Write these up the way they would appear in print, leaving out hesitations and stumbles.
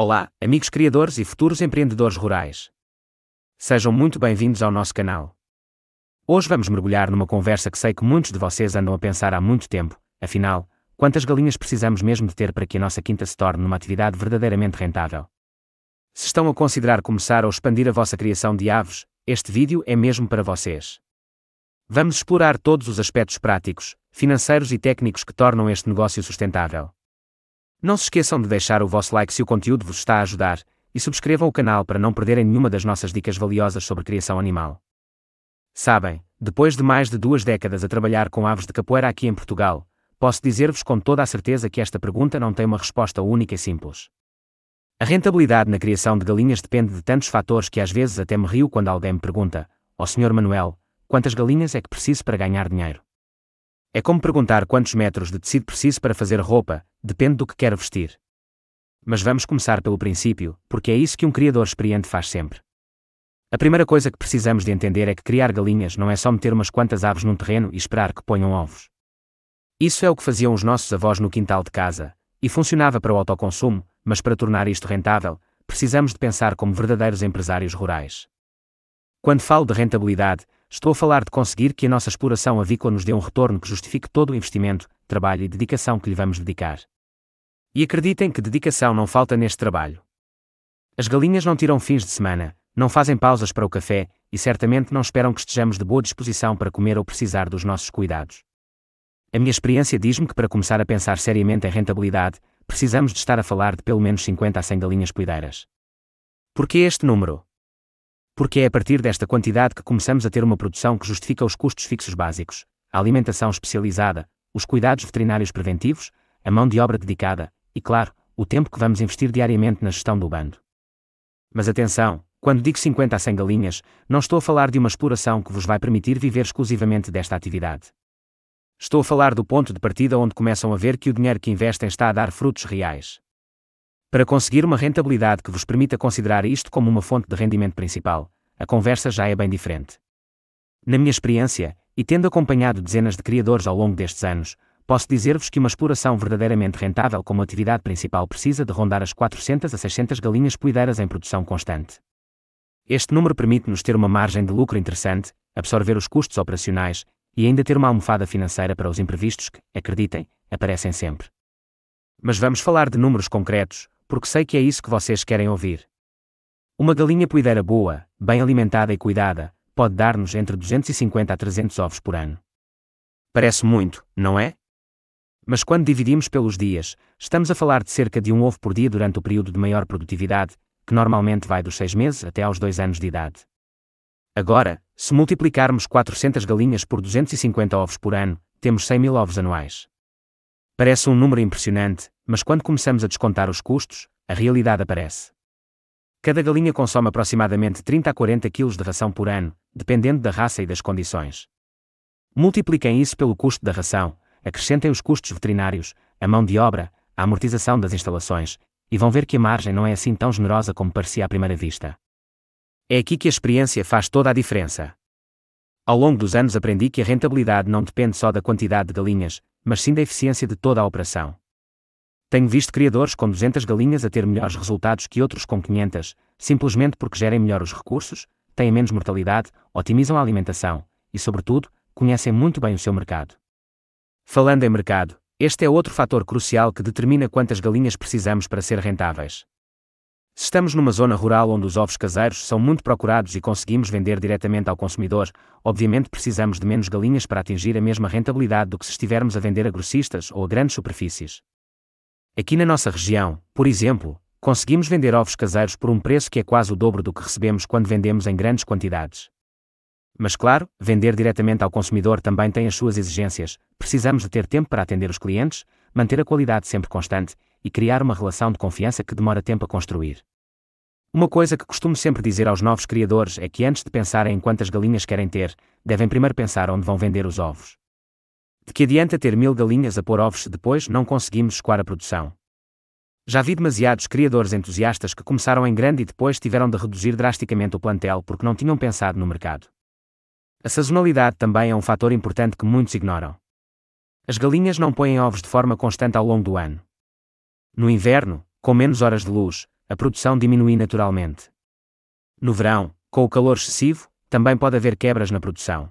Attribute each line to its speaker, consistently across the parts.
Speaker 1: Olá, amigos criadores e futuros empreendedores rurais. Sejam muito bem-vindos ao nosso canal. Hoje vamos mergulhar numa conversa que sei que muitos de vocês andam a pensar há muito tempo. Afinal, quantas galinhas precisamos mesmo de ter para que a nossa quinta se torne uma atividade verdadeiramente rentável? Se estão a considerar começar ou expandir a vossa criação de aves, este vídeo é mesmo para vocês. Vamos explorar todos os aspectos práticos, financeiros e técnicos que tornam este negócio sustentável. Não se esqueçam de deixar o vosso like se o conteúdo vos está a ajudar, e subscrevam o canal para não perderem nenhuma das nossas dicas valiosas sobre criação animal. Sabem, depois de mais de 2 décadas a trabalhar com aves de capoeira aqui em Portugal, posso dizer-vos com toda a certeza que esta pergunta não tem uma resposta única e simples. A rentabilidade na criação de galinhas depende de tantos fatores que às vezes até me rio quando alguém me pergunta: "Ó Sr. Manuel, quantas galinhas é que preciso para ganhar dinheiro?" É como perguntar quantos metros de tecido preciso para fazer roupa, depende do que quer vestir. Mas vamos começar pelo princípio, porque é isso que um criador experiente faz sempre. A primeira coisa que precisamos de entender é que criar galinhas não é só meter umas quantas aves num terreno e esperar que ponham ovos. Isso é o que faziam os nossos avós no quintal de casa, e funcionava para o autoconsumo, mas para tornar isto rentável, precisamos de pensar como verdadeiros empresários rurais. Quando falo de rentabilidade, estou a falar de conseguir que a nossa exploração avícola nos dê um retorno que justifique todo o investimento, trabalho e dedicação que lhe vamos dedicar. E acreditem que dedicação não falta neste trabalho. As galinhas não tiram fins de semana, não fazem pausas para o café, e certamente não esperam que estejamos de boa disposição para comer ou precisar dos nossos cuidados. A minha experiência diz-me que para começar a pensar seriamente em rentabilidade, precisamos de estar a falar de pelo menos 50 a 100 galinhas poedeiras. Por que este número? Porque é a partir desta quantidade que começamos a ter uma produção que justifica os custos fixos básicos, a alimentação especializada, os cuidados veterinários preventivos, a mão de obra dedicada e, claro, o tempo que vamos investir diariamente na gestão do bando. Mas atenção, quando digo 50 a 100 galinhas, não estou a falar de uma exploração que vos vai permitir viver exclusivamente desta atividade. Estou a falar do ponto de partida onde começam a ver que o dinheiro que investem está a dar frutos reais. Para conseguir uma rentabilidade que vos permita considerar isto como uma fonte de rendimento principal, a conversa já é bem diferente. Na minha experiência, e tendo acompanhado dezenas de criadores ao longo destes anos, posso dizer-vos que uma exploração verdadeiramente rentável como atividade principal precisa de rondar as 400 a 600 galinhas poedeiras em produção constante. Este número permite-nos ter uma margem de lucro interessante, absorver os custos operacionais e ainda ter uma almofada financeira para os imprevistos que, acreditem, aparecem sempre. Mas vamos falar de números concretos, porque sei que é isso que vocês querem ouvir. Uma galinha poedeira boa, bem alimentada e cuidada, pode dar-nos entre 250 a 300 ovos por ano. Parece muito, não é? Mas quando dividimos pelos dias, estamos a falar de cerca de um ovo por dia durante o período de maior produtividade, que normalmente vai dos 6 meses até aos 2 anos de idade. Agora, se multiplicarmos 400 galinhas por 250 ovos por ano, temos 100.000 ovos anuais. Parece um número impressionante, mas quando começamos a descontar os custos, a realidade aparece. Cada galinha consome aproximadamente 30 a 40 kg de ração por ano, dependendo da raça e das condições. Multipliquem isso pelo custo da ração, acrescentem os custos veterinários, a mão de obra, a amortização das instalações, e vão ver que a margem não é assim tão generosa como parecia à primeira vista. É aqui que a experiência faz toda a diferença. Ao longo dos anos aprendi que a rentabilidade não depende só da quantidade de galinhas, mas sim da eficiência de toda a operação. Tenho visto criadores com 200 galinhas a ter melhores resultados que outros com 500, simplesmente porque gerem melhor os recursos, têm menos mortalidade, otimizam a alimentação e, sobretudo, conhecem muito bem o seu mercado. Falando em mercado, este é outro fator crucial que determina quantas galinhas precisamos para ser rentáveis. Se estamos numa zona rural onde os ovos caseiros são muito procurados e conseguimos vender diretamente ao consumidor, obviamente precisamos de menos galinhas para atingir a mesma rentabilidade do que se estivermos a vender a grossistas ou a grandes superfícies. Aqui na nossa região, por exemplo, conseguimos vender ovos caseiros por um preço que é quase o dobro do que recebemos quando vendemos em grandes quantidades. Mas claro, vender diretamente ao consumidor também tem as suas exigências, precisamos de ter tempo para atender os clientes, manter a qualidade sempre constante e criar uma relação de confiança que demora tempo a construir. Uma coisa que costumo sempre dizer aos novos criadores é que antes de pensarem em quantas galinhas querem ter, devem primeiro pensar onde vão vender os ovos. De que adianta ter 1000 galinhas a pôr ovos se depois não conseguimos escoar a produção? Já vi demasiados criadores entusiastas que começaram em grande e depois tiveram de reduzir drasticamente o plantel porque não tinham pensado no mercado. A sazonalidade também é um fator importante que muitos ignoram. As galinhas não põem ovos de forma constante ao longo do ano. No inverno, com menos horas de luz, a produção diminui naturalmente. No verão, com o calor excessivo, também pode haver quebras na produção.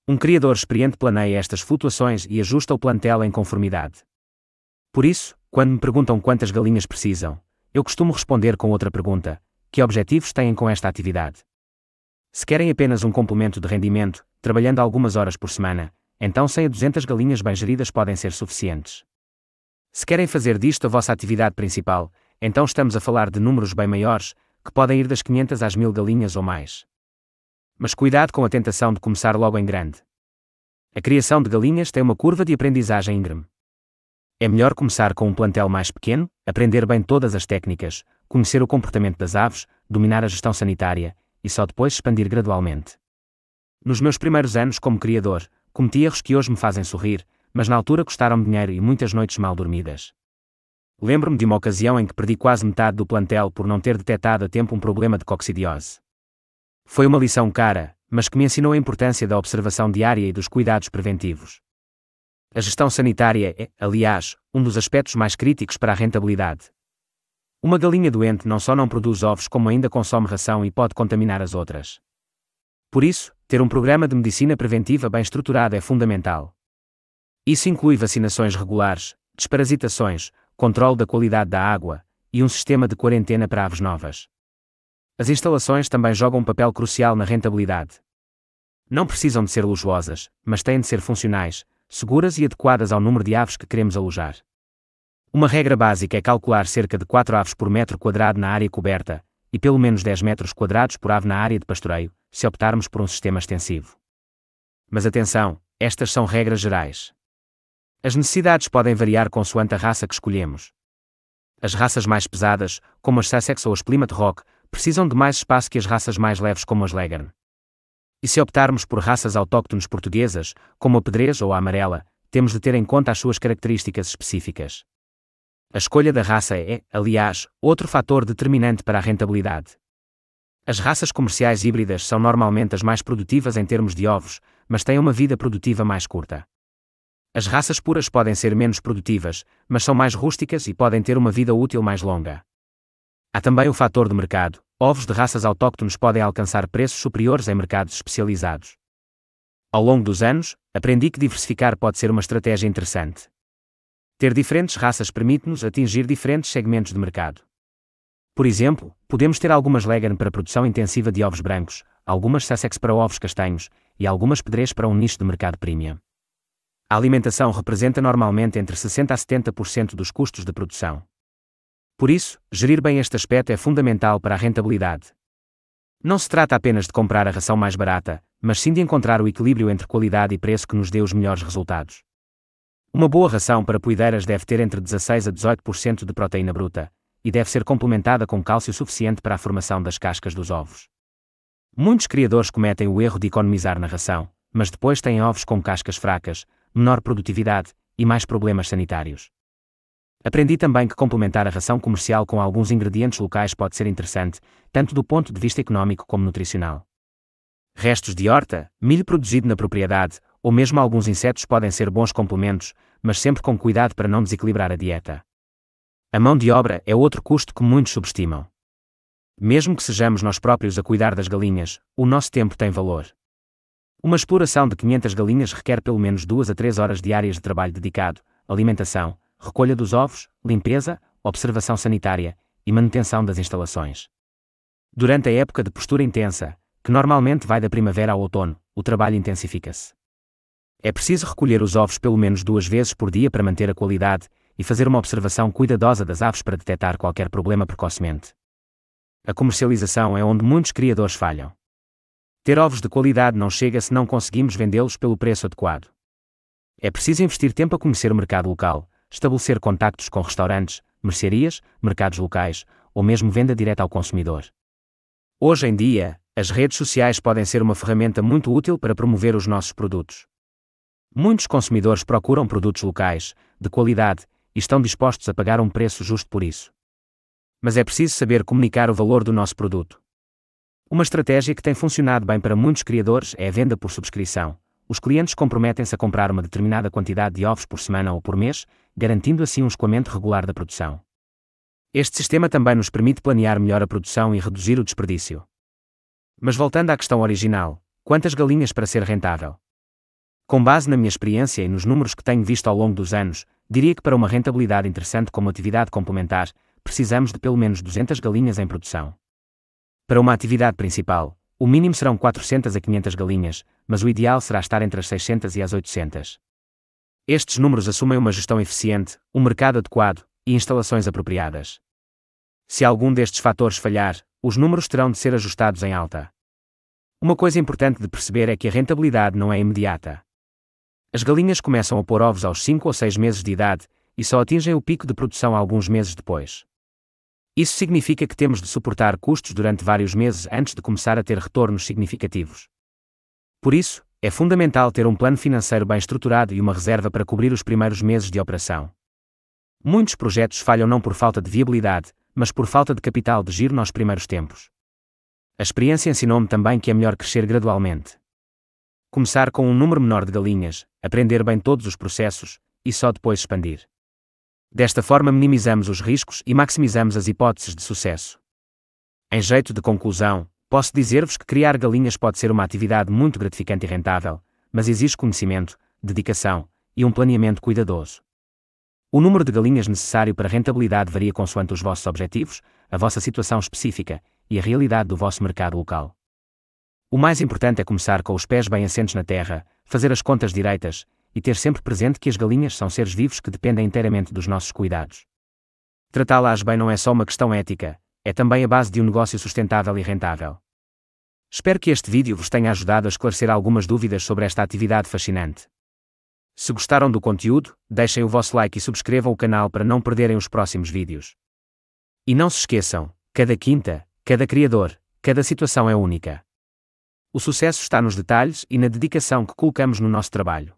Speaker 1: Um criador experiente planeia estas flutuações e ajusta o plantel em conformidade. Por isso, quando me perguntam quantas galinhas precisam, eu costumo responder com outra pergunta: que objetivos têm com esta atividade? Se querem apenas um complemento de rendimento, trabalhando algumas horas por semana, então 100 a 200 galinhas bem geridas podem ser suficientes. Se querem fazer disto a vossa atividade principal, então estamos a falar de números bem maiores, que podem ir das 500 às 1000 galinhas ou mais. Mas cuidado com a tentação de começar logo em grande. A criação de galinhas tem uma curva de aprendizagem íngreme. É melhor começar com um plantel mais pequeno, aprender bem todas as técnicas, conhecer o comportamento das aves, dominar a gestão sanitária, e só depois expandir gradualmente. Nos meus primeiros anos como criador, cometi erros que hoje me fazem sorrir, mas na altura custaram-me dinheiro e muitas noites mal dormidas. Lembro-me de uma ocasião em que perdi quase metade do plantel por não ter detectado a tempo um problema de coccidiose. Foi uma lição cara, mas que me ensinou a importância da observação diária e dos cuidados preventivos. A gestão sanitária é, aliás, um dos aspectos mais críticos para a rentabilidade. Uma galinha doente não só não produz ovos como ainda consome ração e pode contaminar as outras. Por isso, ter um programa de medicina preventiva bem estruturado é fundamental. Isso inclui vacinações regulares, desparasitações, controle da qualidade da água e um sistema de quarentena para aves novas. As instalações também jogam um papel crucial na rentabilidade. Não precisam de ser luxuosas, mas têm de ser funcionais, seguras e adequadas ao número de aves que queremos alojar. Uma regra básica é calcular cerca de 4 aves por metro quadrado na área coberta, e pelo menos 10 metros quadrados por ave na área de pastoreio, se optarmos por um sistema extensivo. Mas atenção, estas são regras gerais. As necessidades podem variar consoante a raça que escolhemos. As raças mais pesadas, como as Sussex ou as Plymouth Rock, precisam de mais espaço que as raças mais leves como as Leghorn. E se optarmos por raças autóctones portuguesas, como a Pedrez ou a Amarela, temos de ter em conta as suas características específicas. A escolha da raça é, aliás, outro fator determinante para a rentabilidade. As raças comerciais híbridas são normalmente as mais produtivas em termos de ovos, mas têm uma vida produtiva mais curta. As raças puras podem ser menos produtivas, mas são mais rústicas e podem ter uma vida útil mais longa. Há também o fator de mercado. Ovos de raças autóctones podem alcançar preços superiores em mercados especializados. Ao longo dos anos, aprendi que diversificar pode ser uma estratégia interessante. Ter diferentes raças permite-nos atingir diferentes segmentos de mercado. Por exemplo, podemos ter algumas Leghorn para produção intensiva de ovos brancos, algumas Sussex para ovos castanhos e algumas Pedrez para um nicho de mercado premium. A alimentação representa normalmente entre 60% a 70% dos custos de produção. Por isso, gerir bem este aspecto é fundamental para a rentabilidade. Não se trata apenas de comprar a ração mais barata, mas sim de encontrar o equilíbrio entre qualidade e preço que nos dê os melhores resultados. Uma boa ração para poedeiras deve ter entre 16% a 18% de proteína bruta, e deve ser complementada com cálcio suficiente para a formação das cascas dos ovos. Muitos criadores cometem o erro de economizar na ração, mas depois têm ovos com cascas fracas, menor produtividade e mais problemas sanitários. Aprendi também que complementar a ração comercial com alguns ingredientes locais pode ser interessante, tanto do ponto de vista económico como nutricional. Restos de horta, milho produzido na propriedade, ou mesmo alguns insetos podem ser bons complementos, mas sempre com cuidado para não desequilibrar a dieta. A mão de obra é outro custo que muitos subestimam. Mesmo que sejamos nós próprios a cuidar das galinhas, o nosso tempo tem valor. Uma exploração de 500 galinhas requer pelo menos 2 a 3 horas diárias de trabalho dedicado, alimentação, recolha dos ovos, limpeza, observação sanitária e manutenção das instalações. Durante a época de postura intensa, que normalmente vai da primavera ao outono, o trabalho intensifica-se. É preciso recolher os ovos pelo menos 2 vezes por dia para manter a qualidade e fazer uma observação cuidadosa das aves para detectar qualquer problema precocemente. A comercialização é onde muitos criadores falham. Ter ovos de qualidade não chega se não conseguimos vendê-los pelo preço adequado. É preciso investir tempo a conhecer o mercado local, estabelecer contactos com restaurantes, mercearias, mercados locais, ou mesmo venda direta ao consumidor. Hoje em dia, as redes sociais podem ser uma ferramenta muito útil para promover os nossos produtos. Muitos consumidores procuram produtos locais, de qualidade, e estão dispostos a pagar um preço justo por isso. Mas é preciso saber comunicar o valor do nosso produto. Uma estratégia que tem funcionado bem para muitos criadores é a venda por subscrição. Os clientes comprometem-se a comprar uma determinada quantidade de ovos por semana ou por mês, garantindo assim um escoamento regular da produção. Este sistema também nos permite planear melhor a produção e reduzir o desperdício. Mas voltando à questão original, quantas galinhas para ser rentável? Com base na minha experiência e nos números que tenho visto ao longo dos anos, diria que para uma rentabilidade interessante como atividade complementar, precisamos de pelo menos 200 galinhas em produção. Para uma atividade principal, o mínimo serão 400 a 500 galinhas, mas o ideal será estar entre as 600 e as 800. Estes números assumem uma gestão eficiente, um mercado adequado e instalações apropriadas. Se algum destes fatores falhar, os números terão de ser ajustados em alta. Uma coisa importante de perceber é que a rentabilidade não é imediata. As galinhas começam a pôr ovos aos 5 ou 6 meses de idade e só atingem o pico de produção alguns meses depois. Isso significa que temos de suportar custos durante vários meses antes de começar a ter retornos significativos. Por isso, é fundamental ter um plano financeiro bem estruturado e uma reserva para cobrir os primeiros meses de operação. Muitos projetos falham não por falta de viabilidade, mas por falta de capital de giro nos primeiros tempos. A experiência ensinou-me também que é melhor crescer gradualmente. Começar com um número menor de galinhas, aprender bem todos os processos, e só depois expandir. Desta forma minimizamos os riscos e maximizamos as hipóteses de sucesso. Em jeito de conclusão, posso dizer-vos que criar galinhas pode ser uma atividade muito gratificante e rentável, mas exige conhecimento, dedicação e um planeamento cuidadoso. O número de galinhas necessário para rentabilidade varia consoante os vossos objetivos, a vossa situação específica e a realidade do vosso mercado local. O mais importante é começar com os pés bem assentes na terra, fazer as contas direitas e ter sempre presente que as galinhas são seres vivos que dependem inteiramente dos nossos cuidados. Tratá-las bem não é só uma questão ética, é também a base de um negócio sustentável e rentável. Espero que este vídeo vos tenha ajudado a esclarecer algumas dúvidas sobre esta atividade fascinante. Se gostaram do conteúdo, deixem o vosso like e subscrevam o canal para não perderem os próximos vídeos. E não se esqueçam, cada quinta, cada criador, cada situação é única. O sucesso está nos detalhes e na dedicação que colocamos no nosso trabalho.